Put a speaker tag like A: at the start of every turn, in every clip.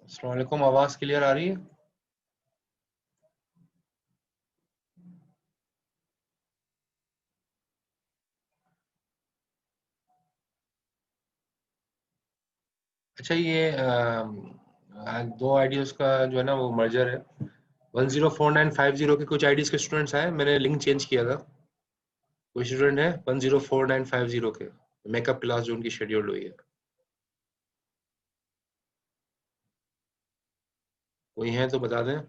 A: अस्सलाम वालेकुम, आवाज क्लियर आ रही है? अच्छा, ये दो आईडीज का जो है ना वो मर्जर है। 104950 के कुछ आईडीज के स्टूडेंट्स आए, मैंने लिंक चेंज किया था। कोई स्टूडेंट है 104950 के मेकअप क्लास जो उनकी शेड्यूल्ड हुई है? कोई है तो बता दें।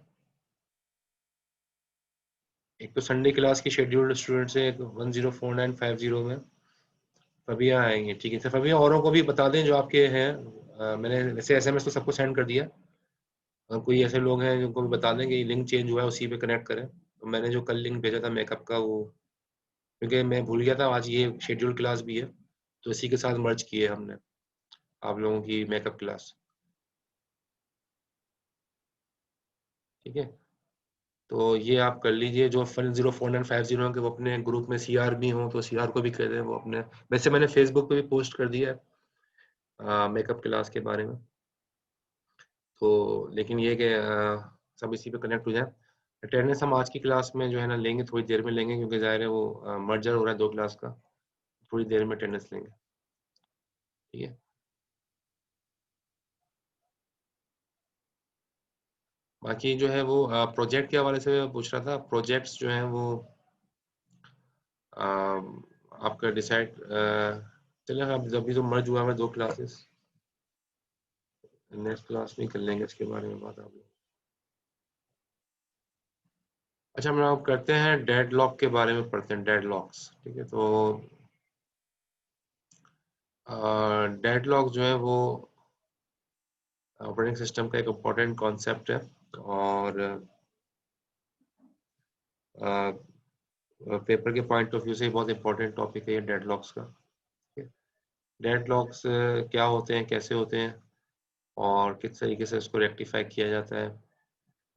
A: एक तो संडे क्लास की शेड्यूल्ड स्टूडेंट्स है, एक 104950 में। फबिया आएंगे, ठीक है। तो फबिया औरों को भी बता दें जो आपके हैं। मैंने वैसे एसएमएस तो सबको सेंड कर दिया। और कोई ऐसे लोग हैं जिनको भी बता दें कि लिंक चेंज हुआ है, उसी पे कनेक्ट करें। तो मैंने जो कल लिंक भेजा था मेकअप का, वो क्योंकि मैं भूल गया था आज ये शेड्यूल क्लास भी है, तो इसी के साथ मर्ज किए हमने आप लोगों की मेकअप क्लास। ठीक है, तो ये आप कर लीजिए। जो 104950 के वो अपने ग्रुप में सीआर भी हों तो सीआर को भी कह दें वो अपने। वैसे मैंने फेसबुक पे भी पोस्ट कर दिया है मेकअप क्लास के बारे में। तो लेकिन ये कि सब इसी पे कनेक्ट हो जाए। अटेंडेंस हम आज की क्लास में जो है ना लेंगे, थोड़ी देर में लेंगे, क्योंकि जाहिर है वो मर्जर हो रहा है दो क्लास का। थोड़ी देर में अटेंडेंस लेंगे। ठीक है। बाकी जो है वो प्रोजेक्ट के हवाले से पूछ रहा था। प्रोजेक्ट्स जो हैं वो अ, आपका डिसाइड चलेगा। अब अभी तो मर्ज हुआ है दो क्लासेस, नेक्स्ट क्लास में कर लेंगे इसके बारे में बात आप लोग। अच्छा, हम लोग करते हैं डेड लॉक के बारे में पढ़ते हैं, डेड लॉक्स। ठीक है, तो डेड लॉक जो है वो ऑपरेटिंग सिस्टम का एक इम्पोर्टेंट कॉन्सेप्ट है। और पेपर के पॉइंट ऑफ व्यू से बहुत इंपॉर्टेंट टॉपिक है ये डेडलॉक्स का। डेडलॉक्स क्या होते हैं, कैसे होते हैं, और किस तरीके से इसको रेक्टिफाई किया जाता है।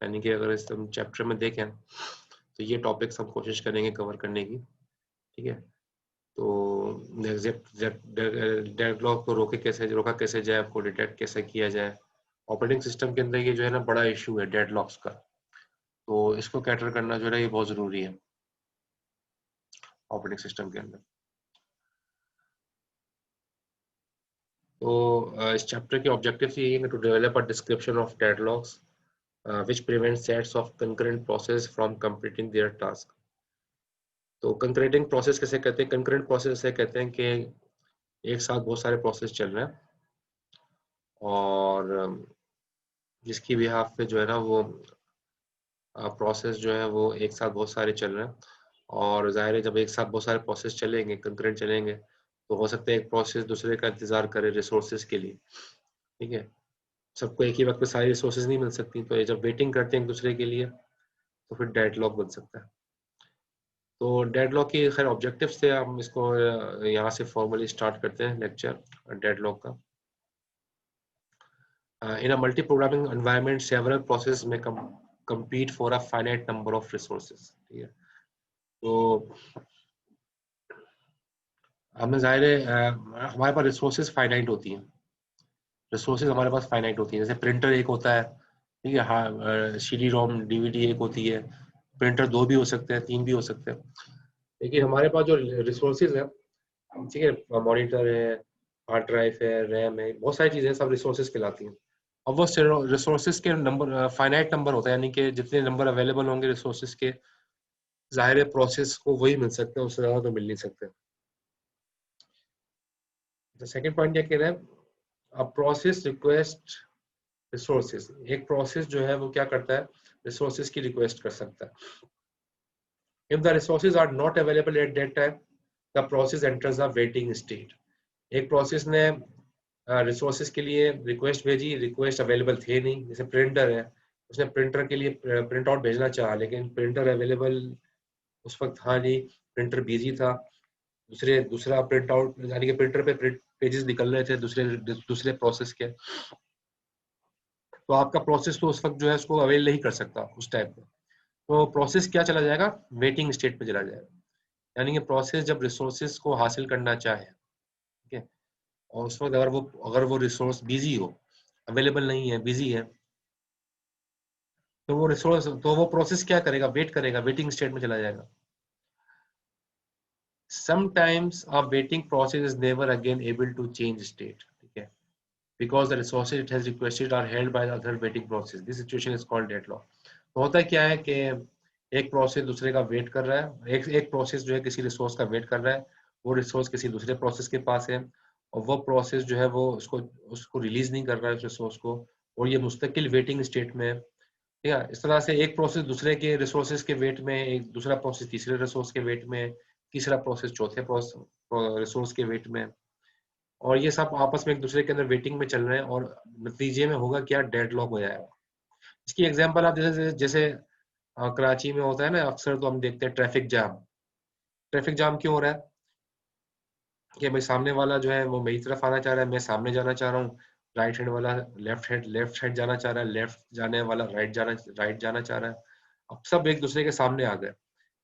A: यानी कि अगर इस हम चैप्टर में देखें तो ये टॉपिक्स हम कोशिश करेंगे कवर करने की। ठीक है, तो डेडलॉक को रोका कैसे जाए, आपको डिटेक्ट कैसे किया जाए। ऑपरेटिंग सिस्टम के अंदर ये जो है ना बड़ा इशू है डेडलॉक्स का, तो इसको कैटर करना जो है ये बहुत ज़रूरी है ऑपरेटिंग सिस्टम के अंदर। तो इस चैप्टर के ऑब्जेक्टिव ये है to develop a description of deadlocks which prevents sets of concurrent process from completing their task। तो कंकरेंटिंग प्रोसेस कैसे कहते हैं? कंकरेंट प्रोसेस से कहते हैं कि एक साथ बहुत सारे प्रोसेस चल रहे हैं, और जिसकी बिहाफ पे जो है ना वो प्रोसेस जो है वो एक साथ बहुत सारे चल रहे हैं। और जाहिर है जब एक साथ बहुत सारे प्रोसेस चलेंगे, कंकरेंट चलेंगे, तो हो सकता है एक प्रोसेस दूसरे का इंतजार करे रिसोर्सेज के लिए। ठीक है, सबको एक ही वक्त पे सारी रिसोर्सेज नहीं मिल सकती, तो ये जब वेटिंग करते हैं एक दूसरे के लिए तो फिर डेडलॉक बन सकता है। तो डेडलॉक की खैर ऑब्जेक्टिव से हम इसको यहाँ से फॉर्मली स्टार्ट करते हैं लेक्चर डेडलॉक का। In a multi programming environment several process में compete for a finite number of resources। ठीक है, तो हमें जाहिर है हमारे पास रिसोर्सेज फाइनाइट होती हैं। रिसोर्सेज हमारे पास फाइनाइट होती हैं, जैसे प्रिंटर एक होता है। ठीक है, हाँ, सीडी रोम डीवीडी एक होती है। प्रिंटर दो भी हो सकते हैं, तीन भी हो सकते हैं। लेकिन हमारे पास जो रिसोर्सेज है, ठीक है, मॉनिटर है, हार्ड ड्राइव है, रैम है, बहुत सारी चीजें सब रिसोर्सेज कहलाती हैं। अब वो रिसोर्सेज के नंबर फाइनाइट नंबर होता है, यानी कि जितने नंबर अवेलेबल होंगे रिसोर्सेज के, जाहिर है प्रोसेस को वही मिल सकते हैं, उससे ज्यादा तो मिल नहीं सकते। तो सेकंड पॉइंट क्या कह रहे हैं? अब प्रोसेस रिक्वेस्ट रिसोर्सेज, एक प्रोसेस जो है वो क्या करता है, रिसोर्सेज की रिक्वेस्ट कर सकता है। If the resources are not available at that time, the process enters the waiting state. एक प्रोसेस ने रिसोर्सेज के लिए रिक्वेस्ट भेजी, रिक्वेस्ट अवेलेबल थे नहीं, जैसे प्रिंटर है, उसने प्रिंटर के लिए प्रिंट आउट भेजना चाहा, लेकिन प्रिंटर अवेलेबल उस वक्त था नहीं, प्रिंटर बिजी था। दूसरा प्रिंट आउट, यानी कि प्रिंटर पे प्रिंट पेजेस निकल रहे थे दूसरे दूसरे प्रोसेस के, तो आपका प्रोसेस तो उस वक्त जो है उसको अवेल नहीं कर सकता उस टाइम पे। तो प्रोसेस क्या चला जाएगा, वेटिंग स्टेट पे चला जाएगा। यानी कि प्रोसेस जब रिसोर्सेज को हासिल करना चाहे, ठीक है, और उस वक्त अगर वो रिसोर्स बिजी हो, अवेलेबल नहीं है, बिजी है, तो वो रिसोर्स, तो वो प्रोसेस क्या करेगा, वेट करेगा, वेटिंग स्टेट में चला जाएगा। Sometimes a waiting process is never again able to change state, ठीक है, because the resources it has requested are held by the other waiting process. This situation is called deadlock. तो होता क्या है कि एक प्रोसेस दूसरे का वेट कर रहा है, एक प्रोसेस जो है किसी रिसोर्स का वेट कर रहा है, वो रिसोर्स किसी दूसरे प्रोसेस के पास है, और वो प्रोसेस जो है वो उसको रिलीज नहीं कर रहा है उस रिसोर्स को, और ये मुस्तकिल वेटिंग स्टेट में है। ठीक है, इस तरह से एक प्रोसेस दूसरे के रिसोर्सेज के वेट में, एक दूसरा प्रोसेस तीसरे रिसोर्स के वेट में, तीसरा प्रोसेस चौथे रिसोर्स के वेट में, और ये सब आपस में एक दूसरे के अंदर वेटिंग में चल रहे हैं, और नतीजे में होगा क्या, डेडलॉक हो जाएगा। इसकी एग्जांपल आप जैसे जैसे कराची में होता है ना अक्सर, तो हम देखते हैं ट्रैफिक जाम। ट्रैफिक जाम क्यों हो रहा है कि भाई सामने वाला जो है वो मेरी तरफ आना चाह रहा है, मैं सामने जाना चाह रहा हूँ, राइट हैंड वाला लेफ्ट हैंड जाना चाह रहा है, लेफ्ट जाने वाला राइट जाना चाह रहा है। अब सब एक दूसरे के सामने आ गए,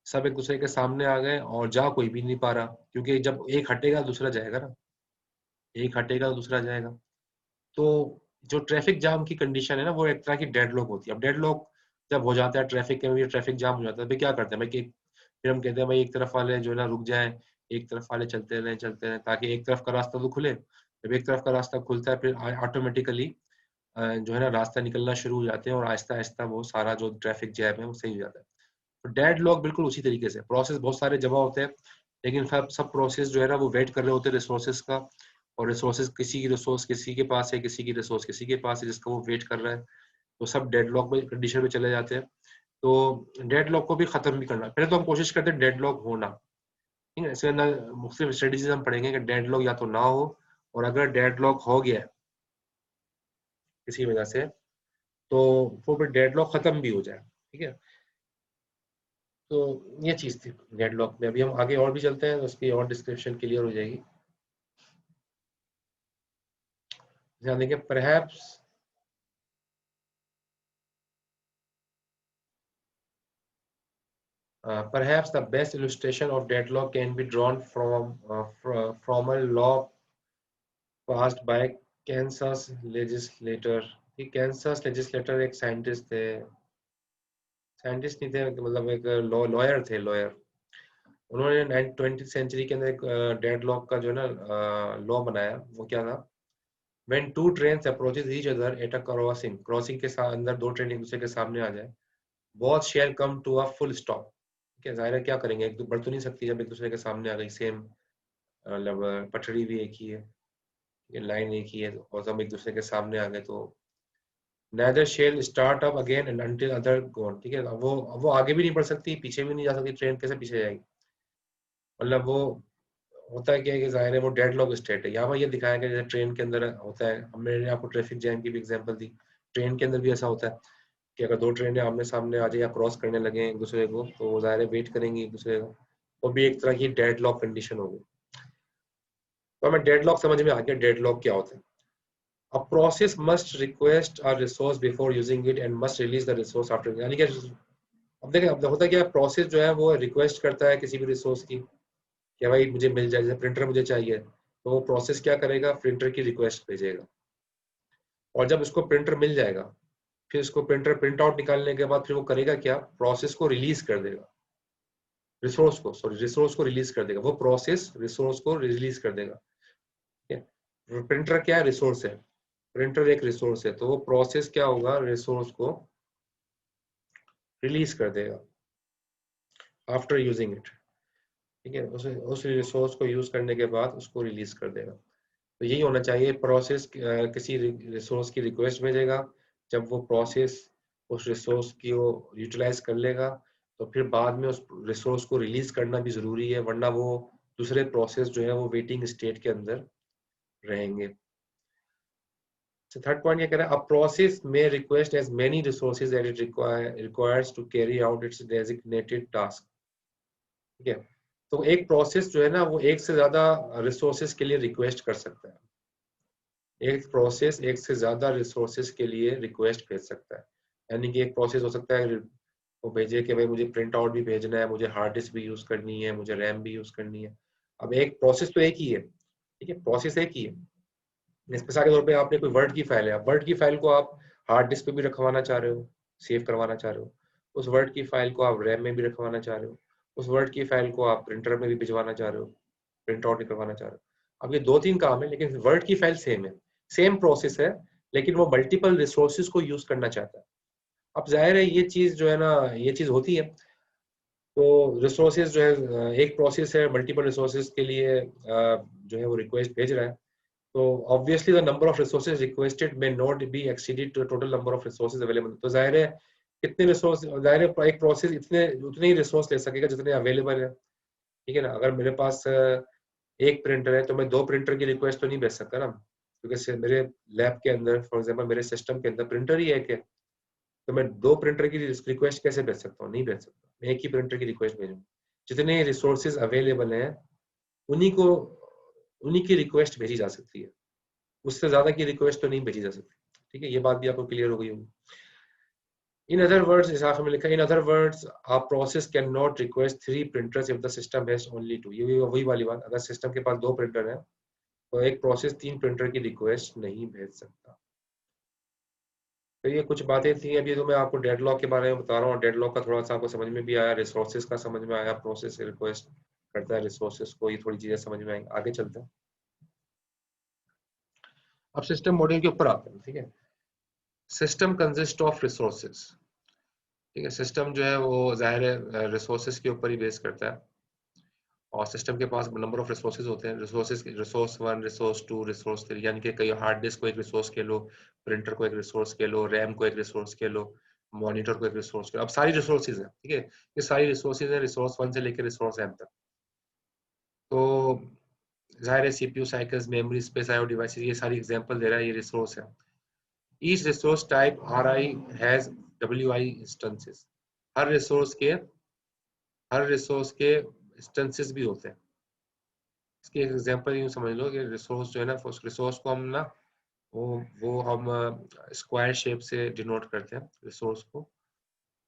A: सब एक दूसरे के सामने आ गए, और जा कोई भी नहीं पा रहा, क्योंकि जब एक हटेगा दूसरा जाएगा ना, एक हटेगा दूसरा जाएगा। तो जो ट्रैफिक जाम की कंडीशन है ना, वो एक तरह की डेडलॉक होती है। अब डेडलॉक जब हो जाता है ट्रैफिक के, ट्रैफिक जाम हो जाता है, फिर क्या करते हैं भाई कि फिर हम कहते हैं भाई एक तरफ वाले जो है ना रुक जाएं, एक तरफ वाले चलते रहें, ताकि एक तरफ का रास्ता तो खुले। जब एक तरफ का रास्ता खुलता है, फिर ऑटोमेटिकली जो है ना रास्ता निकलना शुरू हो जाते हैं, और आहिस्ता आहिस्ता वो सारा जो ट्रैफिक जैम है वो सही हो जाता है। तो डेडलॉक बिल्कुल उसी तरीके से, प्रोसेस बहुत सारे जमा होते हैं, लेकिन सब प्रोसेस जो है ना वो वेट कर रहे होते हैं रिसोर्सेज का, और रिसोर्सेज किसी की रिसोर्स किसी के पास है, किसी की रिसोर्स किसी के पास है, जिसका वो वेट कर रहा है, तो सब डेडलॉक में कंडीशन में चले जाते हैं। तो डेडलॉक को भी खत्म भी करना, पहले तो हम कोशिश करते हैं डेडलॉक होना, ठीक है, इसके अंदर मुख्तलिफ स्ट्रेटेजीज हम पढ़ेंगे कि डेडलॉक या तो ना हो, और अगर डेडलॉक हो गया है किसी वजह से, तो वो फिर डेडलॉक खत्म भी हो जाए। ठीक है, तो ये चीज थी डेडलॉक में। अभी हम आगे और भी चलते हैं, तो उसकी और डिस्क्रिप्शन क्लियर हो जाएगी। ध्यान देंगे, perhaps the best illustration of deadlock can be drawn from a law passed by Kansas legislator। ये Kansas legislator एक साइंटिस्ट थे, साइंटिस्ट नहीं थे, मतलब एक लॉयर थे, लॉयर। उन्होंने 20th सेंचुरी के अंदर एक डेडलॉक का जो है ना लॉ बनाया। वो क्या था, when two trains approaches each other at a crossing के साथ अंदर दो ट्रेन एक दूसरे के सामने आ जाए, both shall come to a full stop। ठीक है, जाहिर है क्या करेंगे, एक तो बढ़ तो नहीं सकती जब एक दूसरे के सामने आ गई, सेम मतलब पटरी भी एक ही है, ये लाइन एक ही है, और सब एक दूसरे के सामने आ गए, तो neither shall start up again and until other gone। ठीक है, अब वो आगे भी नहीं बढ़ सकती, पीछे भी नहीं जा सकती, ट्रेन कैसे पीछे जाएगी, मतलब वो होता है क्या है कि जाहिर है वो डेडलॉक स्टेट है। यहाँ पर ये दिखाया गया जैसे ट्रेन के अंदर होता है, हमने आपको ट्रैफिक जैम की भी एग्जांपल दी, ट्रेन के अंदर भी ऐसा होता है कि अगर दो ट्रेनें आमने सामने आ जाए या क्रॉस करने लगे एक दूसरे को, तो वो जाहिर है वेट करेंगी एक दूसरे को, वो भी एक तरह की डेडलॉक कंडीशन होगी। तो हमें डेडलॉक समझ में आ गया, डेडलॉक क्या होता है। A process must request a resource before using it and must release the resource after, यानी कि अब देखें, अब होता क्या है, प्रोसेस जो है वो रिक्वेस्ट करता है किसी भी रिसोर्स की कि भाई मुझे मिल जाए, जैसे प्रिंटर मुझे चाहिए, तो वो प्रोसेस क्या करेगा, प्रिंटर की रिक्वेस्ट भेजेगा, और जब उसको प्रिंटर मिल जाएगा, फिर उसको प्रिंटर प्रिंट आउट निकालने के बाद फिर वो करेगा क्या, प्रोसेस को रिलीज कर देगा, रिसोर्स को रिलीज कर देगा, वो प्रोसेस रिसोर्स को रिलीज कर देगा। ठीक है, प्रिंटर क्या है, रिसोर्स है, प्रिंटर एक रिसोर्स है, तो वो प्रोसेस क्या होगा, रिसोर्स को रिलीज कर देगा आफ्टर यूजिंग इट। ठीक है, उस रिसोर्स को यूज करने के बाद उसको रिलीज कर देगा। तो यही होना चाहिए, प्रोसेस किसी रिसोर्स की रिक्वेस्ट भेजेगा, जब वो प्रोसेस उस रिसोर्स की वो यूटिलाइज कर लेगा, तो फिर बाद में उस रिसोर्स को रिलीज करना भी जरूरी है, वरना वो दूसरे प्रोसेस जो है वो वेटिंग स्टेट के अंदर रहेंगे। थर्ड पॉइंट ये कह रहा है, अ प्रोसेस में request as many resources as it requires to carry out its designated task. ठीक है, तो एक प्रोसेस जो है ना वो एक से ज्यादा रिसोर्सेज के लिए रिक्वेस्ट कर सकता है, एक प्रोसेस एक से ज्यादा रिसोर्सेज के लिए रिक्वेस्ट भेज सकता है। यानी कि एक प्रोसेस हो सकता है वो भेजे कि भाई मुझे प्रिंट आउट भी भेजना है, मुझे हार्ड डिस्क भी यूज करनी है, मुझे रैम भी यूज करनी है। अब एक प्रोसेस तो एक ही है, ठीक है, प्रोसेस एक ही है, मिसाल के तौर पे आपने कोई वर्ड की फाइल है, वर्ड की फाइल को आप हार्ड डिस्क पे भी रखवाना चाह रहे हो, सेव करवाना चाह रहे हो, उस वर्ड की फाइल को आप रैम में भी रखवाना चाह रहे हो, उस वर्ड की फाइल को आप प्रिंटर में भी भिजवाना चाह रहे हो, प्रिंट आउट नहीं करवाना चाह रहे हो। अब ये 2-3 काम है, लेकिन वर्ड की फाइल सेम है, सेम प्रोसेस है, लेकिन वो मल्टीपल रिसोर्सेज को यूज करना चाहता है। अब जाहिर है ये चीज जो है ना, ये चीज होती है। तो रिसोर्सेज जो है, एक प्रोसेस है मल्टीपल रिसोर्सेज के लिए जो है वो रिक्वेस्ट भेज रहा है। तो obviously the number of resources requested may not be exceeded to the total number of resources available। तो जाहिर है कितने रिसोर्स, जाहिर है एक प्रोसेस इतने उतने ही रिसोर्स ले सकेगा जितने अवेलेबल है, ठीक है ना। अगर मेरे पास एक प्रिंटर है तो मैं 2 प्रिंटर की रिक्वेस्ट तो नहीं भेज सकता ना, क्योंकि मेरे लैब के अंदर, फॉर एग्जांपल मेरे सिस्टम के अंदर प्रिंटर ही एक है, तो मैं 2 प्रिंटर की रिक्वेस्ट कैसे भेज सकता हूँ? नहीं भेज सकता, मैं एक ही प्रिंटर की रिक्वेस्ट भेजूंगा। जितने रिसोर्सेज अवेलेबल हैं उन्हीं को, उन्हीं की रिक्वेस्ट भेजी जा सकती है, उससे ज्यादा की रिक्वेस्ट तो नहीं भेजी जा सकती, ठीक है। ये बात भी आपको क्लियर हो गई होगी। इन अदर वर्ड्स, इस में लिखा है, in other words a process cannot request 3 printers if the system has only 2। ये भी वही वाली बात, अगर सिस्टम के पास 2 प्रिंटर है तो एक प्रोसेस 3 प्रिंटर की रिक्वेस्ट नहीं भेज सकता। तो ये कुछ बातें थी। अभी तो मैं आपको डेडलॉक के बारे में बता रहा हूँ, डेडलॉक का थोड़ा सा आपको समझ में भी आया, रिसोर्सेज का समझ में आया, प्रोसेस रिक्वेस्ट करता है रिसोर्सेज को, ये थोड़ी चीजें समझ में आएंगी। आगे चलते हैं, अब सिस्टम मॉडल के ऊपर आते हैं, ठीक है। सिस्टम कंसिस्ट ऑफ रिसोर्सेज, ठीक है। सिस्टम जो है वो जाहिर है रिसोर्सेज के ऊपर ही बेस करता है, और सिस्टम के पास नंबर ऑफ रिसोर्सेज होते हैं। रिसोर्सेज, रिसोर्स 1, रिसोर्स 2, रिसोर्स 3, यानी कि कई हार्ड डिस्क को एक रिसोर्स के लो, प्रिंटर को एक रिसोर्स के लो, रैम को एक रिसोर्स के लो, मॉनिटर को एक रिसोर्स के लो। अब सारी रिसोर्सेज हैं, ठीक है, ये सारी रिसोर्सेज हैं, रिसोर्स 1 से लेकर रिसोर्स m तक। तो जाहिर है CPU cycles, memory space, IO devices, ये सारी एग्जांपल दे रहा है, ये रिसोर्स है। Each resource type Ri has WI instances. Her resource के, हर रिसोर्स के इंस्टेंसेस भी होते हैं। इसके एग्जांपल यूं समझ लो कि रिसोर्स जो है ना, उस रिसोर्स को हम ना, वो हम स्क्वायर शेप से डिनोट करते हैं रिसोर्स को।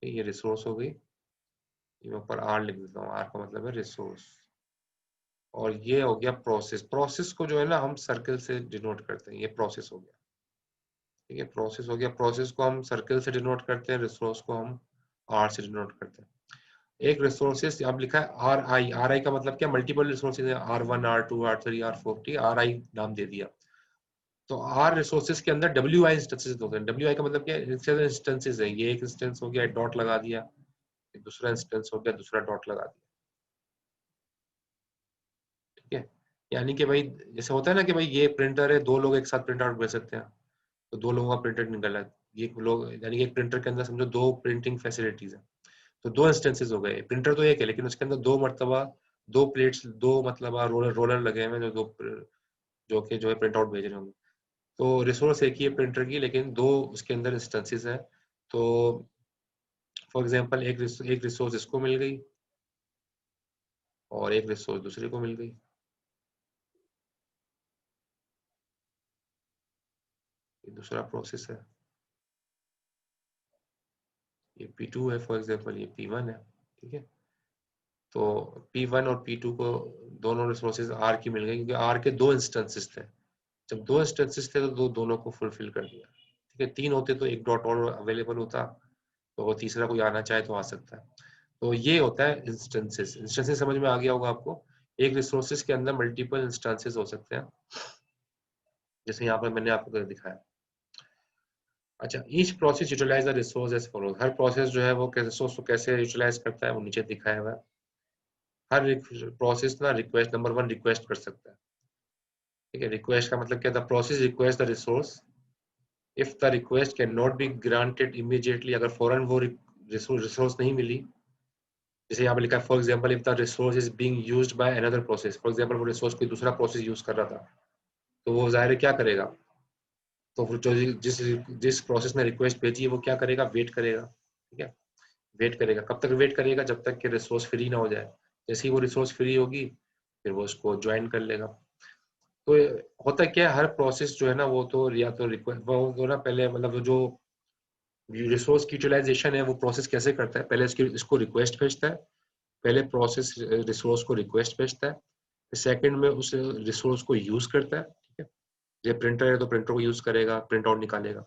A: ये रिसोर्स हो गई, ये ऊपर आर लिख देता हूँ, आर का मतलब है रिसोर्स। और ये हो गया प्रोसेस। प्रोसेस को जो है ना हम सर्कल से डिनोट करते हैं, ये प्रोसेस हो गया, ठीक है, प्रोसेस हो गया। प्रोसेस को हम सर्कल से डिनोट करते हैं, रिसोर्स को हम आर से डिनोट करते हैं। एक रिसोर्सेस अब लिखा है आर आई का मतलब क्या, मल्टीपल रिसोर्सेज है, R1, R2, R3, R4, RI नाम दे दिया। तो आर रिसोर्सेज के अंदर WI इंस्टेंसेस होते हैं। WI का मतलब क्या है, इंस्टेंसेस है, ये एक इंस्टेंस हो गया, डॉट लगा दिया, दूसरा इंस्टेंस हो गया, दूसरा डॉट लगा दिया, ठीक है। यानी कि भाई जैसे होता है ना कि भाई ये प्रिंटर है, 2 लोग एक साथ प्रिंट आउट कर सकते हैं, तो 2 लोगों का प्रिंटर निकल रहा है, ये लोग, यानी कि एक प्रिंटर के अंदर समझो 2 प्रिंटिंग फैसिलिटीज है, तो 2 इंस्टेंसेस हो गए। प्रिंटर तो एक है, लेकिन उसके अंदर 2 मरतबा 2 प्लेट्स, 2 मतलब रोलर लगे हुए हैं, जो 2 जो कि जो है प्रिंट आउट भेज रहे होंगे। तो रिसोर्स एक ही है प्रिंटर की, लेकिन 2 उसके अंदर इंस्टेंसेस है। तो फॉर एग्जांपल एक रिसोर्स इसको मिल गई और एक रिसोर्स दूसरे को मिल गई, ये दूसरा प्रोसेस है, ये P2 है, फॉर एग्जांपल ये P1 है, ठीक है। तो P1 और P2 को दोनों रिसोर्सेज R की मिल गई, क्योंकि R के 2 इंस्टेंसेस थे। जब 2 इंस्टेंसेस थे तो दोनों को फुलफिल कर दिया, ठीक है। 3 होते तो एक डॉट और अवेलेबल होता, तो वो तीसरा कोई आना चाहे तो आ सकता है। तो ये होता है इंस्टेंसेस। इंस्टेंसेस समझ में आ गया होगा आपको। एक रिसोर्सेज के अंदर मल्टीपल इंस्टेंसेस हो सकते हैं, जैसे यहाँ पर मैंने आपको दिखाया। अच्छा, each process utilize the resource as follows. हर प्रोसेस जो है वो रिसोर्स को कैसे यूटिलाइज करता है वो नीचे दिखाया हुआ है। हर प्रोसेस ना रिक्वेस्ट, नंबर 1 रिक्वेस्ट कर सकता है, ठीक है। रिक्वेस्ट का मतलब क्या था, process request the resource if the request can not be granted immediately. अगर फौरन वो रिसोर्स नहीं मिली, जैसे यहाँ पर लिखा है for example if the resource is being used by another process. For example वो रिसोर्स कोई दूसरा प्रोसेस यूज कर रहा था, तो वो जाहिर है क्या करेगा, तो जो जिस जिस प्रोसेस ने रिक्वेस्ट भेजी है वो क्या करेगा, वेट करेगा, ठीक है। वेट करेगा, कब तक वेट करेगा, जब तक कि रिसोर्स फ्री ना हो जाए। जैसे ही वो रिसोर्स फ्री होगी फिर वो उसको ज्वाइन कर लेगा। तो होता क्या है, हर प्रोसेस जो है ना वो तो या तो रिक्वेस्ट वो तो ना पहले मतलब जो रिसोर्स की यूटिलाइजेशन है वो प्रोसेस कैसे करता है, पहले इसको रिक्वेस्ट भेजता है। पहले प्रोसेस रिसोर्स को रिक्वेस्ट भेजता है, सेकंड में उस रिसोर्स को यूज करता है, ठीक है। जब प्रिंटर है तो प्रिंटर को यूज करेगा, प्रिंट आउट निकालेगा।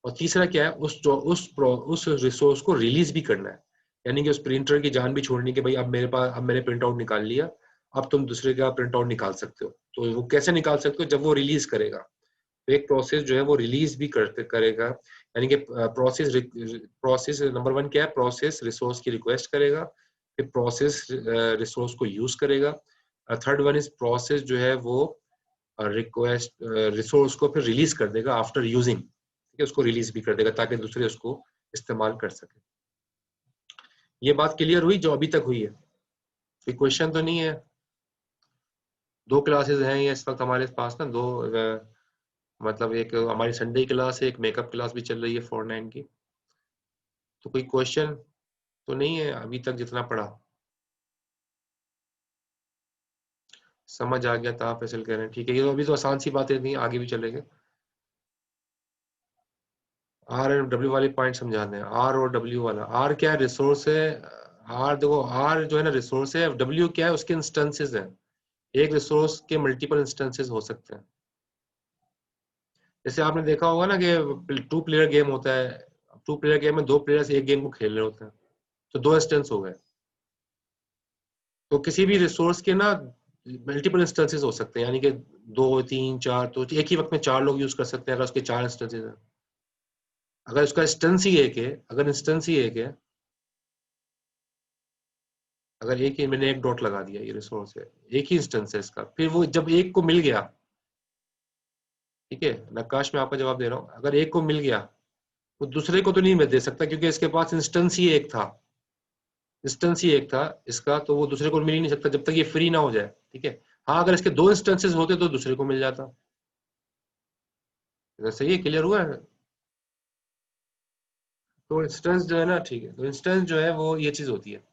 A: और तीसरा क्या है, उस रिसोर्स को रिलीज भी करना है, यानी कि उस प्रिंटर की जान भी छोड़नी कि भाई अब मेरे पास, अब मैंने प्रिंट आउट निकाल लिया, अब तुम दूसरे का प्रिंट आउट निकाल सकते हो। तो वो कैसे निकाल सकते हो, जब वो रिलीज करेगा। तो एक प्रोसेस जो है वो रिलीज भी करेगा, यानी कि प्रोसेस नंबर 1 क्या है, प्रोसेस रिसोर्स की रिक्वेस्ट करेगा, फिर प्रोसेस रिसोर्स को यूज करेगा। थर्ड वन इज प्रोसेस जो है वो रिक्वेस्ट रिसोर्स को फिर रिलीज कर देगा आफ्टर यूजिंग, ठीक है, उसको रिलीज भी कर देगा ताकि दूसरे उसको इस्तेमाल कर सके। ये बात क्लियर हुई जो अभी तक हुई है? कोई क्वेश्चन तो नहीं है? 2 क्लासेस हैं ये इस वक्त हमारे पास ना, दो मतलब एक हमारी संडे क्लास है, एक मेकअप क्लास भी चल रही है 4-9 की। तो कोई क्वेश्चन तो नहीं है अभी तक जितना पढ़ा? समझ आ गया था, फैसल कह रहे हैं, ठीक है। ये तो अभी तो आसान सी बातें थी, आगे भी चलेंगे। आर एंड डब्ल्यू वाले पॉइंट समझा दें। आर और डब्ल्यू वाला, आर क्या है, रिसोर्स है। आर देखो, आर जो है ना रिसोर्स है, डब्ल्यू क्या है, उसके इंस्टेंसेस हैं। एक रिसोर्स के मल्टीपल इंस्टेंसेस हो सकते हैं। जैसे आपने देखा होगा ना कि 2 प्लेयर गेम होता है, 2 प्लेयर गेम में 2 प्लेयर्स एक गेम को खेल रहे होते हैं, तो 2 इंस्टेंस हो गए। तो किसी भी रिसोर्स के ना मल्टीपल इंस्टेंसेस हो सकते हैं, यानी कि 2, 3, 4, तो एक ही वक्त में 4 लोग यूज कर सकते हैं अगर उसके 4 इंस्टेंसेस हैं। अगर उसका इंस्टेंस ही एक है, अगर इंस्टेंस ही एक है, अगर एक ही, मैंने एक डॉट लगा दिया, ये रिसोर्स है, एक ही इंस्टेंस है इसका, फिर वो जब एक को मिल गया, ठीक है नक्काश, मैं आपका जवाब दे रहा हूँ, अगर एक को मिल गया, वो दूसरे को तो नहीं मैं दे सकता क्योंकि इसके पास इंस्टेंस ही एक था, इंस्टेंस ही एक था इसका, तो वो दूसरे को मिल ही नहीं सकता जब तक ये फ्री ना हो जाए, ठीक है। हाँ, अगर इसके 2 इंस्टेंसेस होते तो दूसरे को मिल जाता। अगर सही है, क्लियर हुआ है? तो इंस्टेंस जो है ना, ठीक है, तो इंस्टेंस जो है वो ये चीज होती है।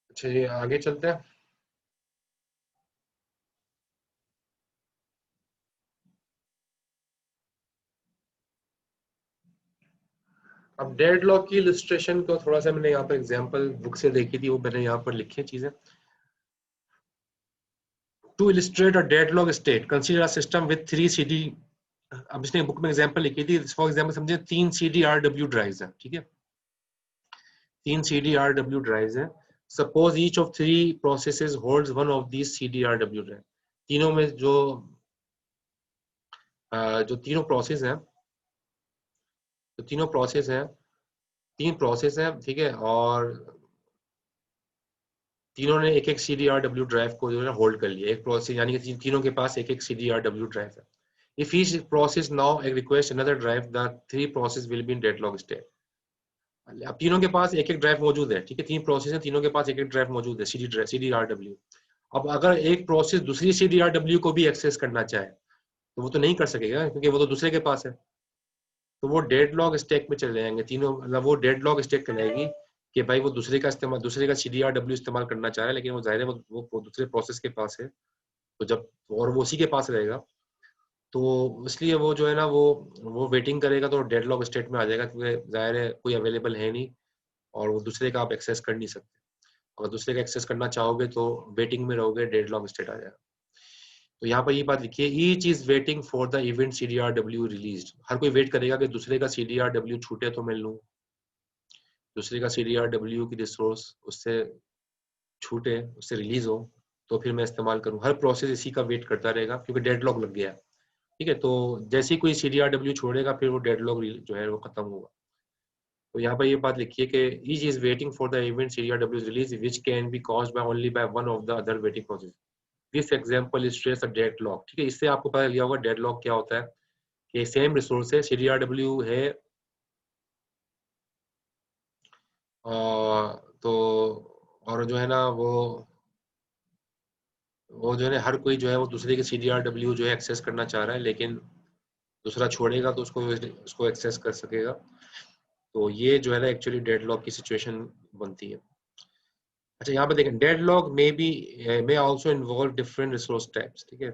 A: अच्छा, ये आगे चलते हैं। अब डेडलॉक की इलस्ट्रेशन को थोड़ा सा मैंने यहाँ पर एग्जांपल बुक से देखी थी, वो मैंने यहाँ पर लिखी है चीजें। To illustrate a deadlock state consider a system with 3 CD. अब इसने बुक में एग्जांपल लिखी थी, फॉर एग्जांपल समझे 3 सीडी आरडब्ल्यू ड्राइव्स है, ठीक है, 3 सीडी आरडब्ल्यू ड्राइव्स है। Suppose each of 3 processes holds one of these CD RW drive. तीनों में जो तीनों प्रोसेस हैं, तो तीनों प्रोसेस हैं, 3 प्रोसेस हैं, ठीक है, और तीनों ने एक एक C D R W drive को जो है होल्ड कर लिया, एक प्रोसेस, यानी कि तीनों के पास एक एक C D R W drive है। If each process now request another drive, the 3 process will be in deadlock state. अब तीनों के पास एक एक ड्राइव मौजूद है, ठीक है, 3 प्रोसेस है, तीनों के पास एक एक ड्राइव मौजूद है, सी डी आर डब्ल्यू। अब अगर एक प्रोसेस दूसरी सी डी आर डब्ल्यू को भी एक्सेस करना चाहे तो वो तो नहीं कर सकेगा क्योंकि वो तो दूसरे के पास है। तो वो डेडलॉक स्टेट में चले जाएंगे तीनों, मतलब वो डेडलॉक स्टेट कहलाएगी कि भाई वो दूसरे का इस्तेमाल, दूसरे का CDRW इस्तेमाल करना चाह रहा है, लेकिन वो जाहिर है वो दूसरे प्रोसेस के पास है, तो जब और वो उसी के पास रहेगा, तो इसलिए वो जो है ना वो वेटिंग करेगा, तो डेडलॉक स्टेट में आ जाएगा क्योंकि जाहिर है कोई अवेलेबल है नहीं और वो दूसरे का आप एक्सेस कर नहीं सकते। अगर दूसरे का एक्सेस करना चाहोगे तो वेटिंग में रहोगे, डेडलॉक स्टेट आ जाएगा। तो यहाँ पर ये बात लिखी है, each is waiting for the event CDRW released. हर कोई वेट करेगा कि दूसरे का CDRW छूटे तो मैं लूँ, दूसरे का CDRW की रिसोर्स उससे छूटे, उससे रिलीज हो, तो फिर मैं इस्तेमाल करूँ। हर प्रोसेस इसी का वेट करता रहेगा क्योंकि डेडलॉक लग गया है, ठीक है। तो जैसे ही कोई CDRW छोड़ेगा फिर वो डेडलॉक जो है वो खत्म होगा। तो यहाँ पर ये बात लिखी है कि each is waiting for the event CDRW release which can be caused by only by one of the other waiting process. This example illustrates a deadlock, ठीक है। इससे आपको पता लिया होगा डेडलॉक क्या होता है, कि सेम रिसोर्स है, CDRW है, तो और जो है ना वो जो है हर कोई जो है वो दूसरे के CDRW जो है एक्सेस करना चाह रहा है, लेकिन दूसरा छोड़ेगा तो उसको उसको एक्सेस कर सकेगा। तो ये जो है ना एक्चुअली डेडलॉक की सिचुएशन बनती है। अच्छा, यहाँ पे देखें, deadlock may also involve different resource types, ठीक है,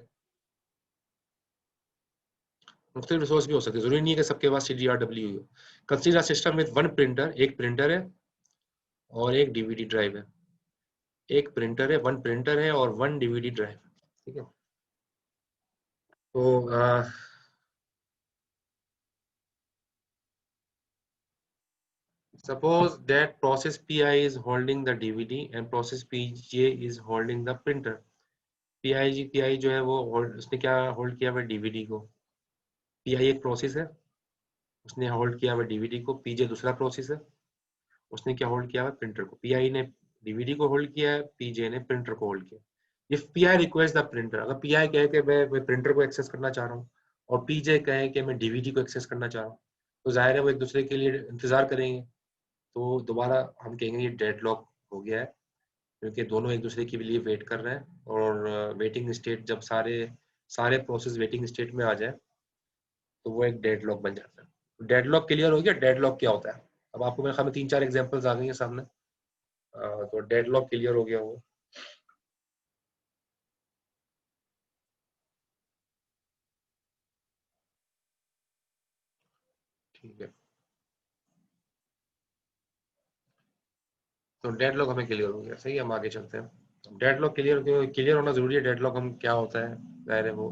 A: मुख्तलिफ रिसोर्स भी हो सकते हैं, जरूरी नहीं है कि सबके पास CDRW हो। Consider system with one printer, एक प्रिंटर है और एक DVD ड्राइव है। एक प्रिंटर है, वन प्रिंटर है और वन डीवीडी ड्राइव, ठीक है। तो suppose that process pi is holding the dvd and process pj is holding the printer। pi जो है वो उसने क्या होल्ड किया हुआ डीवीडी को। pi एक प्रोसेस है, उसने होल्ड किया हुआ डीवीडी को। पीजे दूसरा प्रोसेस है, उसने क्या होल्ड किया हुआ प्रिंटर को। पीआई ने डीवीडी को होल्ड किया है, पीजे ने प्रिंटर को होल्ड किया। If pi request the printer, अगर पीआई कहे कि मैं प्रिंटर को एक्सेस करना चाह रहा हूँ और पीजे कहे कि मैं डीवीडी को एक्सेस करना चाह रहा हूँ, तो जाहिर है वो एक दूसरे के लिए इंतजार करेंगे। तो दोबारा हम कहेंगे ये डेडलॉक हो गया है, क्योंकि दोनों एक दूसरे के लिए वेट कर रहे हैं। और वेटिंग स्टेट जब सारे सारे प्रोसेस वेटिंग स्टेट में आ जाए तो वो एक डेडलॉक बन जाता है। डेडलॉक क्लियर हो गया। डेडलॉक क्या होता है, अब आपको मेरे ख्याल में 3-4 एग्जांपल्स आ गई हैं सामने। तो डेडलॉक क्लियर हो गया वो। ठीक है, तो डेडलॉक हमें क्लियर हो गया, सही है। हम आगे चलते हैं। डेडलॉक क्लियर होना जरूरी है। डेडलॉक हम क्या होता है, जाहिर है वो।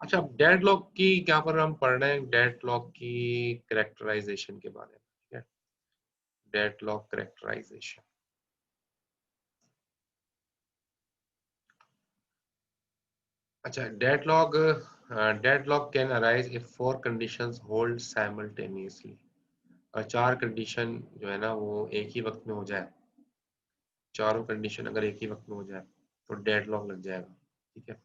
A: अच्छा, डेडलॉक की क्या पर हम पढ़ रहे हैं, डेडलॉक की कैरेक्टराइजेशन के बारे में, ठीक है। Deadlock characterization. अच्छा, deadlock can arise if 4 conditions hold simultaneously. और 4 कंडीशन जो है ना वो एक ही वक्त में हो जाए, चारों कंडीशन अगर एक ही वक्त में हो जाए तो डेडलॉक लग जाएगा, ठीक है।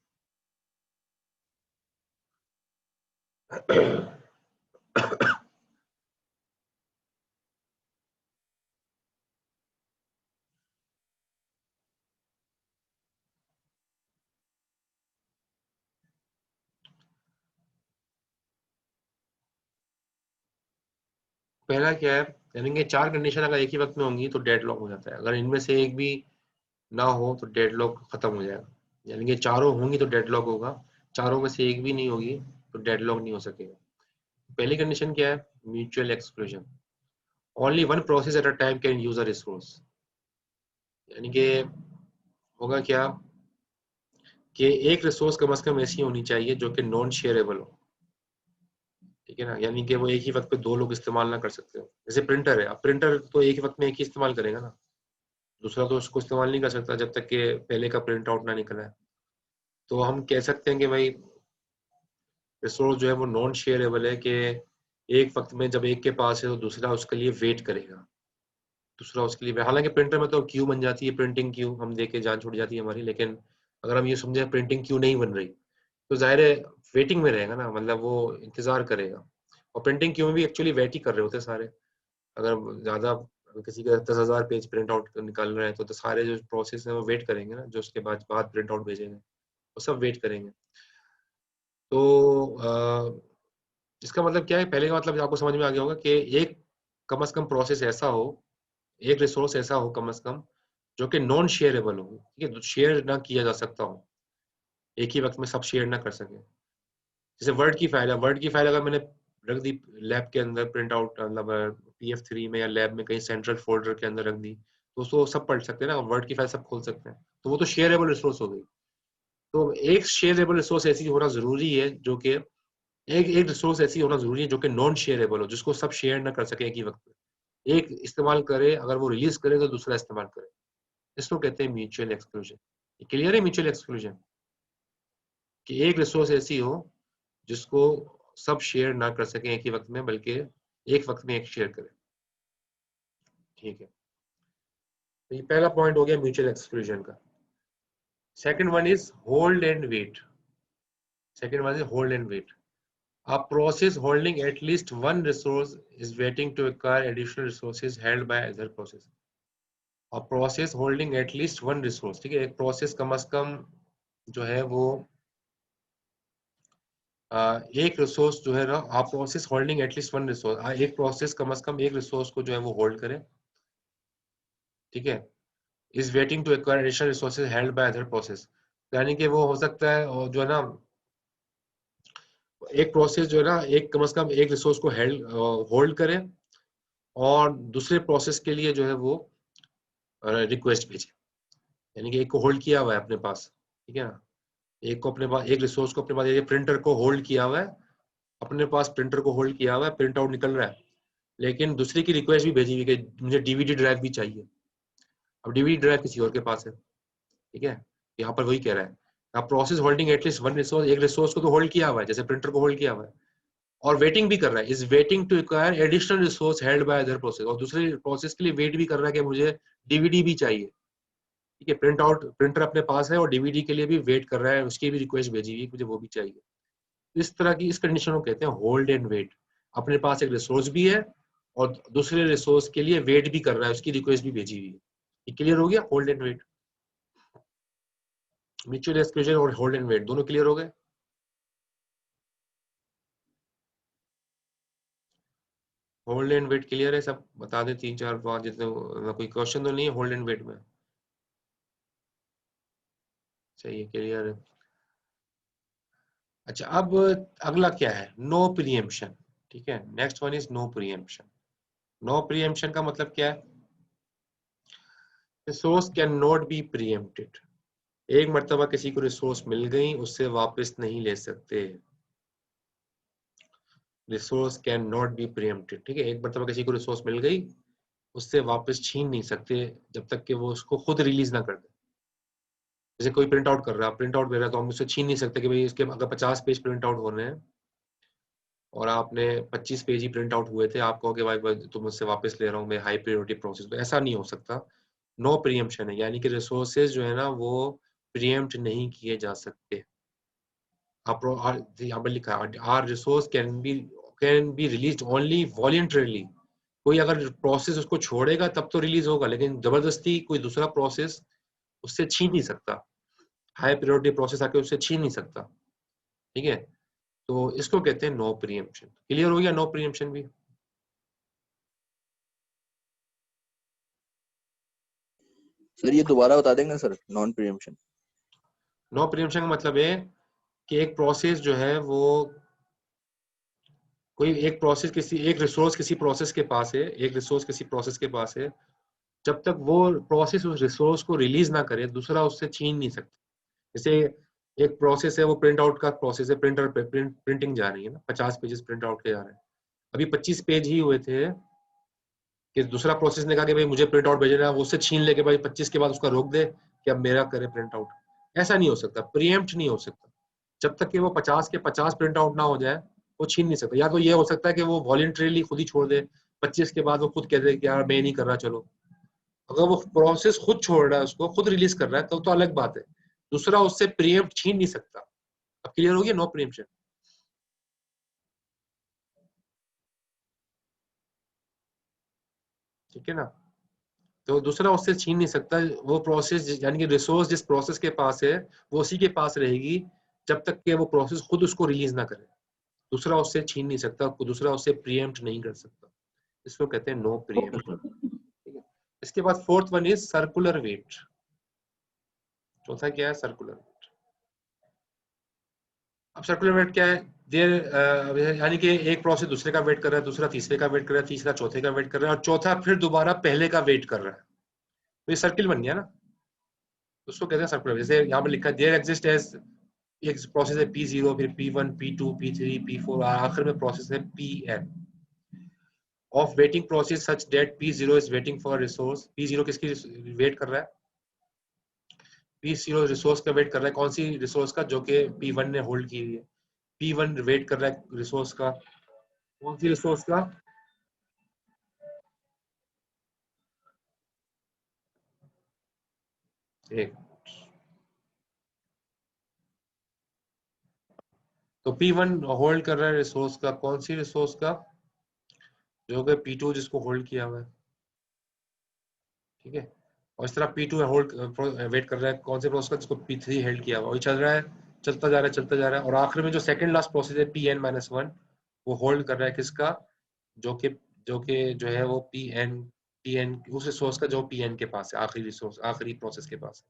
A: पहला क्या है, यानी कि 4 कंडीशन अगर एक ही वक्त में होंगी तो डेडलॉक हो जाता है। अगर इनमें से एक भी ना हो तो डेडलॉक खत्म हो जाएगा। यानी कि चारों होंगी तो डेडलॉक होगा, चारों में से एक भी नहीं होगी तो डेडलॉक नहीं हो सकेगा। पहली कंडीशन क्या है, mutual exclusion. Only one process at a time can use a resource. यानी कि होगा क्या कि एक रिसोर्स कम से कम ऐसी होनी चाहिए जो कि नॉन शेयरेबल हो, ठीक है ना। यानी कि वो एक ही वक्त पे दो लोग इस्तेमाल ना कर सकते हो। जैसे प्रिंटर है, अब प्रिंटर तो एक ही वक्त में एक ही इस्तेमाल करेगा ना, दूसरा तो उसको इस्तेमाल नहीं कर सकता जब तक कि पहले का प्रिंट आउट ना निकला है। तो हम कह सकते हैं कि भाई रिसोर्स जो है वो नॉन शेयरेबल है, कि एक वक्त में जब एक के पास है तो दूसरा उसके लिए वेट करेगा। दूसरा उसके लिए, हालांकि प्रिंटर में तो क्यू बन जाती है, प्रिंटिंग क्यू, हम देख के जान छूट जाती है हमारी। लेकिन अगर हम ये समझे प्रिंटिंग क्यू नहीं बन रही तो जाहिर है वेटिंग में रहेगा ना, मतलब वो इंतजार करेगा। और प्रिंटिंग क्यू में भी एक्चुअली वेट ही कर रहे होते हैं सारे। अगर ज्यादा किसी का 10,000 पेज प्रिंट आउट निकाल रहे हैं तो सारे जो प्रोसेस है वो वेट करेंगे ना, जो उसके बाद प्रिंट आउट भेजेंगे वो सब वेट करेंगे। तो इसका मतलब क्या है, पहले का मतलब आपको समझ में आ गया होगा कि एक कम से कम प्रोसेस ऐसा हो, एक रिसोर्स ऐसा हो कम से कम जो कि नॉन शेयरेबल हो, ठीक है, शेयर ना किया जा सकता हो, एक ही वक्त में सब शेयर ना कर सके। जैसे वर्ड की फाइल है, वर्ड की फाइल अगर मैंने रख दी लैब के अंदर प्रिंट आउट, मतलब PF3 में या लैब में कहीं सेंट्रल फोल्डर के अंदर रख दी, तो उसको सब पढ़ सकते हैं ना, वर्ड की फाइल सब खोल सकते हैं। तो वो तो शेयरेबल रिसोर्स हो गई। तो एक शेयरेबल रिसोर्स ऐसी होना जरूरी है जो कि एक एक रिसोर्स ऐसी होना जरूरी है जो कि नॉन शेयरेबल हो, जिसको सब शेयर ना कर सके एक ही वक्त में। एक इस्तेमाल करे, अगर वो रिलीज करे तो दूसरा इस्तेमाल करे। इसको कहते हैं म्यूचुअल एक्सक्लूजन। क्लियर है म्यूचुअल एक्सक्लूजन, कि एक रिसोर्स ऐसी हो जिसको सब शेयर ना कर सके एक ही वक्त में, बल्कि एक वक्त में एक शेयर करें, ठीक है। तो ये पहला पॉइंट हो गया म्यूचुअल एक्सक्लूजन का। Second one is hold and wait. Second one is hold and wait. A process holding at least one resource is waiting to acquire additional resources held by other process. A process holding at least one resource, ठीक है, एक process कम से कम जो है वो एक resource जो है ना, आप process holding at least one resource, एक प्रोसेस कम से कम एक रिसोर्स को जो है वो होल्ड करे, ठीक है। Is waiting to acquire additional resources held by other process. यानी कि वो हो सकता है और जो है ना, एक प्रोसेस जो है ना एक कम से कम एक रिसोर्स को होल्ड करे और दूसरे प्रोसेस के लिए जो है वो रिक्वेस्ट भेजे, यानी कि एक को होल्ड किया हुआ है अपने पास, ठीक है ना, एक को अपने पास, एक रिसोर्स को अपने पास, ये प्रिंटर को होल्ड किया हुआ है अपने पास, प्रिंटर को होल्ड किया हुआ है, प्रिंट आउट निकल रहा है, लेकिन दूसरी की रिक्वेस्ट भी भेजी हुई कि मुझे डीवीडी ड्राइव भी चाहिए। अब डीवीडी ड्राइव किसी और के पास है, ठीक है, यहाँ पर वही कह रहा है, अब process holding at least one resource, एक रिसोर्स को तो होल्ड किया हुआ है, जैसे प्रिंटर को होल्ड किया हुआ है, और वेटिंग भी कर रहा है, is waiting to acquire additional resource held by other process, और दूसरे प्रोसेस के लिए वेट भी कर रहा है कि मुझे डीवीडी भी चाहिए, ठीक है, प्रिंट आउट, प्रिंटर अपने पास है और डीवीडी के लिए भी वेट कर रहा है, उसकी भी रिक्वेस्ट भेजी हुई है, मुझे वो भी चाहिए। इस तरह की, इस कंडीशन को कहते हैं होल्ड एंड वेट, अपने पास एक रिसोर्स भी है और दूसरे रिसोर्स के लिए वेट भी कर रहा है, उसकी रिक्वेस्ट भी भेजी हुई है। ये क्लियर हो गया, hold and wait, mutual exclusion और होल्ड एंड वेट दोनों क्लियर हो गए। होल्ड एंड वेट क्लियर है सब, बता दे 3 4 5 जितने, कोई क्वेश्चन तो नहीं है होल्ड एंड वेट में? सही है, क्लियर है। अच्छा, अब अगला क्या है, नो प्रीएम्पशन, ठीक है, next one is no preemption. No preemption का मतलब क्या है, resource can not be preempted, एक मर्तबा किसी को रिसोर्स मिल गई उससे वापस नहीं ले सकते, रिसोर्स कैन नॉट बी प्रीएम्प्टेड, ठीक है, एक मर्तबा किसी को रिसोर्स मिल गई उससे वापस छीन नहीं सकते जब तक कि वो उसको खुद रिलीज ना कर दे। जैसे कोई प्रिंट आउट कर रहा है, प्रिंट आउट दे रहा है, तो हम उससे छीन नहीं सकते कि भाई इसके अगर 50 पेज प्रिंट आउट होने हैं और आपने 25 पेज ही प्रिंट आउट हुए थे, आप कहोगे भाई तुम मुझसे वापस ले रहा हूँ, मैं हाई प्रायोरिटी प्रोसेस, तो ऐसा नहीं हो सकता। नो प्रीएम्पशन है, यानी कि रिसोर्सेज जो है ना वो प्रीएम्प्ट नहीं किए जा सकते। यहाँ पर लिखा है are resource can be release only voluntarily, कोई अगर प्रोसेस उसको छोड़ेगा तब तो रिलीज होगा, लेकिन जबरदस्ती कोई दूसरा प्रोसेस उससे छीन नहीं सकता, हाई प्रायोरिटी प्रोसेस आके उससे छीन नहीं सकता, ठीक है, तो इसको कहते हैं नो प्रीएम्पशन। क्लियर हो गया नो प्रीएम्पशन भी?
B: सर ये दोबारा बता देंगे sir, non preemption?
A: No preemption का मतलब है कि एक प्रोसेस जो है वो, कोई एक प्रोसेस किसी, एक रिसोर्स किसी प्रोसेस के पास है, एक रिसोर्स किसी प्रोसेस के पास है, जब तक वो प्रोसेस उस रिसोर्स को रिलीज ना करे दूसरा उससे छीन नहीं सकता। जैसे एक प्रोसेस है, वो प्रिंट आउट का प्रोसेस है, प्रिंटर पे प्रिंटिंग जा रही है ना, 50 पेजेस प्रिंट आउट के जा रहे हैं, अभी 25 पेज ही हुए थे कि दूसरा प्रोसेस ने कहा कि भाई मुझे प्रिंट आउट भेजना है, वो उससे छीन लेके भाई 25 के बाद उसका रोक दे कि अब मेरा करे प्रिंट आउट। ऐसा नहीं हो सकता, प्रीएम्प्ट नहीं हो सकता, जब तक कि वो 50 के 50 प्रिंट आउट ना हो जाए वो छीन नहीं सकता। या तो ये हो सकता है कि वो वॉलंटरीली खुद ही छोड़ दे, 25 के बाद वो खुद कह दे कि यार मैं नहीं कर रहा चलो, अगर वो प्रोसेस खुद छोड़ रहा है, उसको खुद रिलीज कर रहा है, तो अलग बात है, दूसरा उससे प्रीएम्प्ट छीन नहीं सकता। अब क्लियर हो गया नो प्रीएम्प्शन, ठीक है ना, तो दूसरा उससे छीन नहीं सकता, वो प्रोसेस यानी कि रिसोर्स जिस प्रोसेस के पास है वो उसी के पास रहेगी जब तक कि वो प्रोसेस खुद उसको रिलीज ना करे, दूसरा उससे छीन नहीं सकता, दूसरा उससे प्रीएम्प्ट नहीं कर सकता, इसको कहते हैं नो
B: ओके
A: प्रीएम्प्ट,
B: सर।
A: ठीक है। इसके बाद fourth one is circular wait, चौथा क्या है, सर्कुलर वेट। अब सर्कुलर वेट क्या है, देर यानी कि एक प्रोसेस दूसरे का वेट कर रहा है, दूसरा तीसरे का वेट कर रहा है, तीसरा चौथे का वेट कर रहा है और चौथा फिर दोबारा पहले का वेट कर रहा है, तो ये सर्किल बन गया ना, उसको कहते हैं सर्कुलर। जैसे यहाँ पर लिखा है देयर एग्जिस्ट एज, एक प्रोसेस है P0, फिर P1, P2, P3, P4 और आखिर में प्रोसेस है Pn of waiting process such that P0 is waiting for resource. P0 किसकी वेट कर रहा है, P0 रिसोर्स का वेट कर रहा है, कौन सी रिसोर्स का, जो कि P1 ने होल्ड की हुई है, P1 वेट कर रहा है रिसोर्स का, कौन सी रिसोर्स का, एक, तो P1 होल्ड कर रहा है रिसोर्स का, कौन सी रिसोर्स का, जो कि P2 जिसको होल्ड किया हुआ है, ठीक है, और इस तरह P2 होल्ड वेट कर रहा है कौन से प्रोसेस का, जिसको P3 हेल्ड किया हुआ, वही चल रहा है, चलता जा रहा है चलता जा रहा है, और आखिर में जो सेकंड लास्ट प्रोसेस है Pn-1 वो होल्ड कर रहा है किसका, जो कि जो है वो Pn उस रिसोर्स का जो Pn के पास है, आखिरी रिसोर्स, आखिरी प्रोसेस के पास है।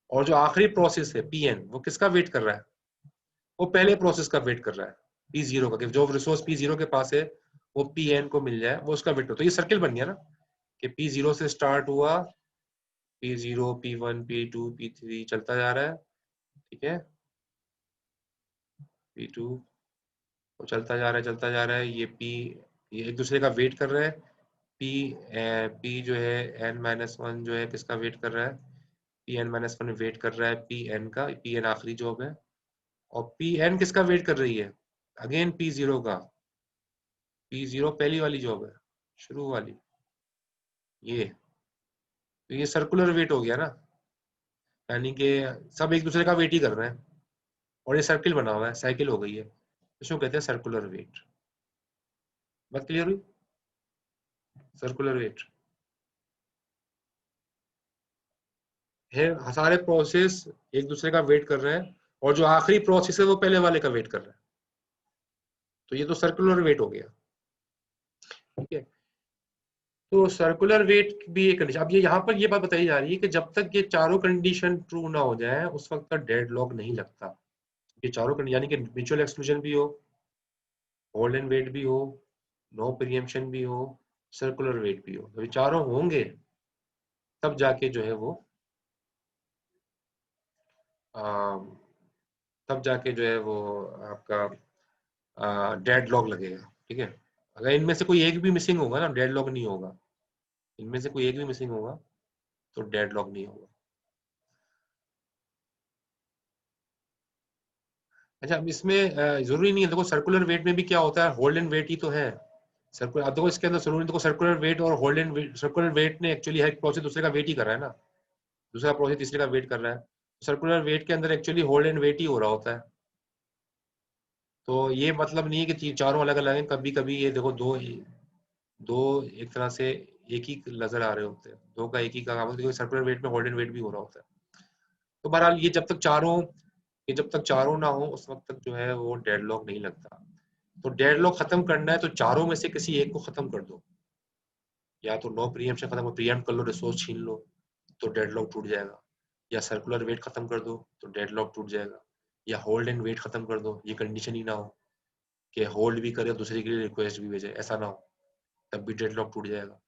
A: और जो आखिरी प्रोसेस है Pn, वो किसका वेट कर रहा है, वो पहले प्रोसेस का वेट कर रहा है P0 का, जो रिसोर्स P0 के पास है वो Pn को मिल जाए, वो उसका वेट कर, तो ये सर्किल बन गया ना कि P0 से स्टार्ट हुआ, P0, P1, P2, P3 चलता जा रहा है, ठीक है। P2 तो चलता जा रहा है, ये एक दूसरे का वेट कर रहा है। P जो है n-1 जो है किसका वेट कर रहा है, Pn-1 वेट कर रहा है Pn का, Pn आखिरी जॉब है, और Pn किसका वेट कर रही है, अगेन P0 का। P0 पहली वाली जॉब है, शुरू वाली, ये तो ये सर्कुलर वेट हो गया ना, यानी कि सब एक दूसरे का वेट ही कर रहे हैं, और ये सर्किल बना हुआ है, साइकिल हो गई है, इसको कहते हैं सर्कुलर वेट। बात क्लियर हुई? सर्कुलर वेट है, सारे प्रोसेस एक दूसरे का वेट कर रहे हैं, और जो आखिरी प्रोसेस है वो पहले वाले का वेट कर रहा है, तो ये तो सर्कुलर वेट हो गया, ठीक है। तो सर्कुलर वेट भी एक कंडीशन। अब ये यहाँ पर ये बात बताई जा रही है कि जब तक ये चारों कंडीशन ट्रू ना हो जाए उस वक्त तक डेडलॉक नहीं लगता। ये चारों कंडीशन यानी कि म्यूचुअल एक्सक्लूजन भी हो, होल्ड एंड वेट भी हो, नो प्रीएम्पशन भी हो, सर्कुलर वेट भी हो, ये चारों होंगे तब जाके जो है वो तब जाके जो है वो आपका डेडलॉक लगेगा, ठीक है। अगर इनमें से कोई एक भी मिसिंग होगा ना, डेडलॉक नहीं होगा। इनमें से कोई एक भी मिसिंग होगा तो डेडलॉक नहीं होगा। अच्छा, अब इसमें जरूरी नहीं है, देखो सर्कुलर वेट में भी क्या होता है, होल्ड एंड वेट ही तो है। सर्कुलर, अब देखो इसके अंदर जरूरी, देखो सर्कुलर वेट और hold and wait, circular wait ने एक्चुअली हर प्रोसेस दूसरे का वेट ही कर रहा है ना, दूसरा प्रोसेस तीसरे का वेट कर रहा है। सर्कुलर वेट के अंदर एक्चुअली होल्ड एंड वेट ही हो रहा होता है। तो ये मतलब नहीं है कि चारों अलग अलग हैं, कभी कभी ये देखो दो दो एक तरह से एक ही नजर आ रहे होते हैं, दो का एक ही काम होता है, सर्कुलर वेट में होल्ड एंड वेट भी हो रहा होता है। तो बहरहाल ये जब तक चारों ना हो उस वक्त तक जो है वो डेडलॉक नहीं लगता। तो डेडलॉक खत्म करना है तो चारों में से किसी एक को खत्म कर दो, या तो नो प्रीएम्पशन खत्म, प्रीएम्प्ट कर लो, रिसोर्स छीन लो, तो डेडलॉक टूट जाएगा, या सर्कुलर वेट खत्म कर दो तो डेडलॉक टूट जाएगा, या होल्ड एंड वेट खत्म कर दो, ये कंडीशन ही ना हो कि होल्ड भी करे और दूसरे के लिए रिक्वेस्ट भी भेजे, ऐसा ना हो, तब भी डेडलॉक टूट जाएगा।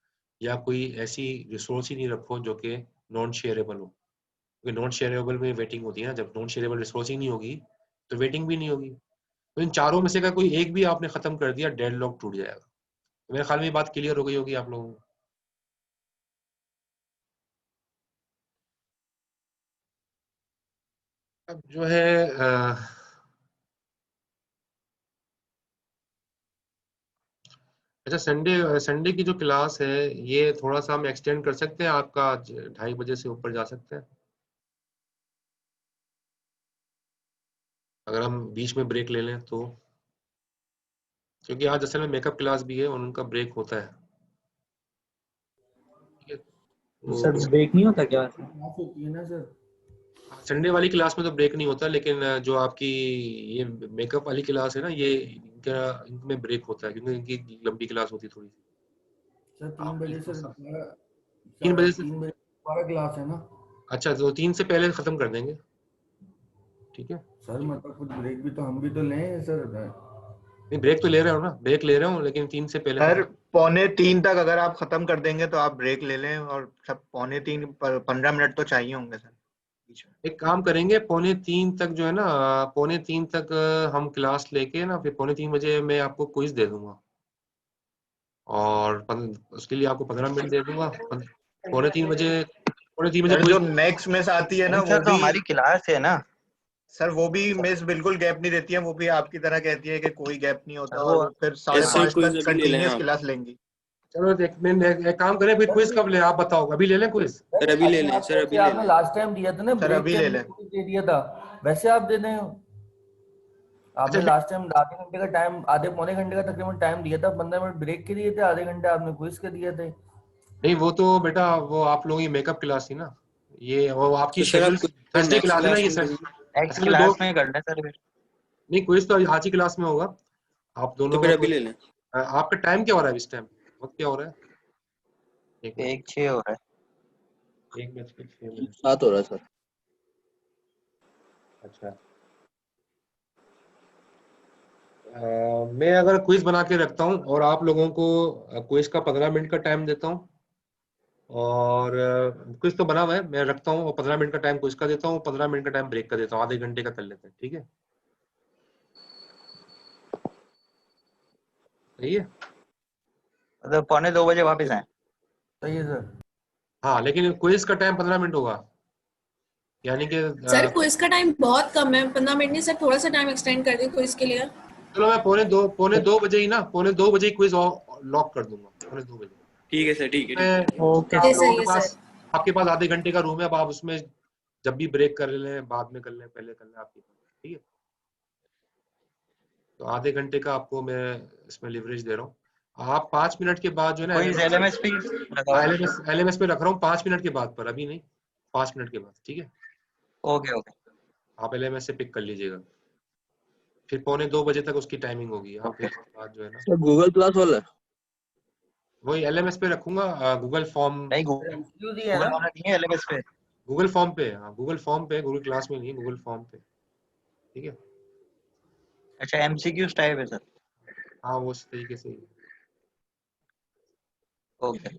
A: या कोई ऐसी रिसोर्स ही नहीं रखो जो कि नॉन शेयरेबल हो, क्योंकि नॉन शेयरेबल में वेटिंग होती है ना, जब नॉन शेयरेबल रिसोर्स ही नहीं होगी तो वेटिंग भी नहीं होगी। तो इन चारों में से का कोई एक भी आपने खत्म कर दिया, डेडलॉक टूट जाएगा। तो मेरे ख्याल में ये बात क्लियर हो गई होगी आप लोगों को। अब जो है अच्छा, संडे संडे की जो क्लास है ये थोड़ा सा हम एक्सटेंड कर सकते हैं, आपका 2:30 बजे से ऊपर जा सकते हैं, अगर हम बीच में ब्रेक ले लें तो, क्योंकि आज असल में मेकअप क्लास भी है और उनका ब्रेक होता है, ठीक है।
C: सर
A: तो
C: ब्रेक नहीं होता क्या वैसे?
D: क्लास होती है ना सर।
A: संडे वाली क्लास में तो ब्रेक नहीं होता, लेकिन जो आपकी ये मेकअप वाली क्लास है ना, ये इनमें ब्रेक होता है, क्योंकि इनकी लंबी क्लास होती है थोड़ी सी।
D: सर 3 बजे से दोबारा
A: 3 बजे से,
D: 3 बजे दोबारा क्लास है ना।
A: अच्छा तो 3 से पहले खत्म कर देंगे, ठीक है।
D: सर मतलब कुछ ब्रेक भी तो हम भी तो लें सर।
A: नहीं, ब्रेक तो ले रहे हो ना, ब्रेक ले रहे हो, लेकिन 3 से पहले
E: सर
A: खत्म।
E: 2:45 तक अगर आप खत्म कर देंगे तो आप ब्रेक ले लें, और सब 2:45 पर 15 मिनट तो चाहिए होंगे सर बीच में।
A: एक काम करेंगे, 2:45 तक जो है ना, 2:45 तक हम क्लास लेके ना, फिर 2:45 मैं आपको क्विज दे दूंगा, और उसके लिए आपको 15 मिनट दे दूंगा। 3:45
E: सर जो
A: क्विज।
E: नेक्स्ट मिस आती है ना
C: नहीं सर, तो हमारी क्लास है ना।
E: सर वो भी मिस बिल्कुल गैप नहीं देती है, वो भी आपकी तरह कहती है कि कोई गैप नहीं होता,
C: सर
E: और
C: वो
E: वो फिर
C: ऐसे
E: 5:30
C: क्विज
E: तक
C: अभी ले लें
E: कंटिन्यूस
C: आप।
E: क्लास लेंगी।
A: चलो एक काम करें, फिर क्विज कब ले, आप बताओ, अभी ले लें क्विज?
C: सर अभी ले लें, सर अभी ले
D: आपने
C: लें।
D: लास्ट टाइम दिया था ना,
E: सर
D: ब्रेक
E: अभी
D: के
E: ले
D: अंदर
E: लें।
D: कुछ दे दिया था, वैसे आप दे दें।
A: अच्छा
D: आपने लास्ट टाइम आधे घंटे का टाइम, आधे पौने घंटे का तकरीबन टाइम दिया था, 15 मिनट ब्रेक के दिए थे, आधे घंटे आपने क्विज के दिए थे।
A: नहीं, वो तो बेटा वो आप लोगों की मेकअप क्लास थी ना, ये वो
C: कि
A: आपके
C: सर
A: शेड्यूल
C: आप सर
A: थर्सडे
C: नेक्स्ट
A: क्लास है ना
C: क्लास
A: ये
C: में
A: सर,
C: करेंगे।
D: नेक्स्ट
A: असल में दो,
D: क्लास में करना है सर फिर।
A: नहीं क्विज तो आज ही क्लास में होगा, आप
C: तो
A: दोनों
C: फिर
A: का
C: अभी ले लें।
A: आपका टाइम क्या हो रहा है इस टाइम, वक्त क्या हो रहा है?
D: 1:06 हो रहा है।
A: 1:06।
B: 7 हो रहा है सर।
A: अच्छा, मैं अगर क्विज बना के रखता हूँ और आप लोगों को क्विज का 15 मिनट का टाइम देता हूँ, और क्विज तो बना हुआ है, मैं रखता हूँ और 15 मिनट का टाइम क्विज का देता हूँ, 15 मिनट का टाइम ब्रेक का देता हूँ, आधे घंटे का कर लेते हैं, ठीक है? सही है?
C: मतलब 1:45 वापस आए।
D: सही है सर।
A: हाँ, लेकिन क्विज का टाइम 15 मिनट होगा, यानी कि
F: सर क्विज का टाइम बहुत कम है, 15 मिनट नहीं सर, थोड़ा सा टाइम एक्सटेंड कर दी क्विज के लिए।
A: चलो मैं पौने दो बजे ही ना, पौने दो बजे क्विज लॉक कर दूंगा, पौने 2 बजे।
C: ठीक है सर, ठीक है, ठीक है।
F: ओके
A: आप लोगों
F: सही
A: के
F: है
A: पास
F: सर।
A: आपके पास आधे घंटे का रूम है, अब आप उसमें जब भी ब्रेक कर लें, बाद में कर लें, पहले कर लें, आपकी, ठीक है? तो आधे घंटे का आपको मैं इसमें लिवरेज दे रहा हूँ। आप 5 मिनट के बाद जो है ना
C: कोई LMS पे लगाओ।
A: LMS पे रख रहा हूँ 5 मिनट के बाद पर, अभी नहीं, 5 मिनट के बाद, ठीक है?
C: Okay okay.
A: आप LMS से पिक कर लीजिएगा, फिर पौने 2 बजे तक उसकी टाइमिंग होगी। आप फिर उसके बाद जो है ना
B: सर गूगल क्लास वाला
A: वही LMS पे रखूंगा, गूगल फॉर्म
C: नहीं,
D: MCQ दी है
C: गूगल
D: ना?
C: वाला नहीं है LMS पे।
A: गूगल फॉर्म पे, हाँ गूगल फॉर्म पे, गूगल क्लास में नहीं, गूगल फॉर्म पे, ठीक है?
C: अच्छा, MCQ टाइप है सर।
A: हाँ वो उस तरीके से ही।
C: ओके।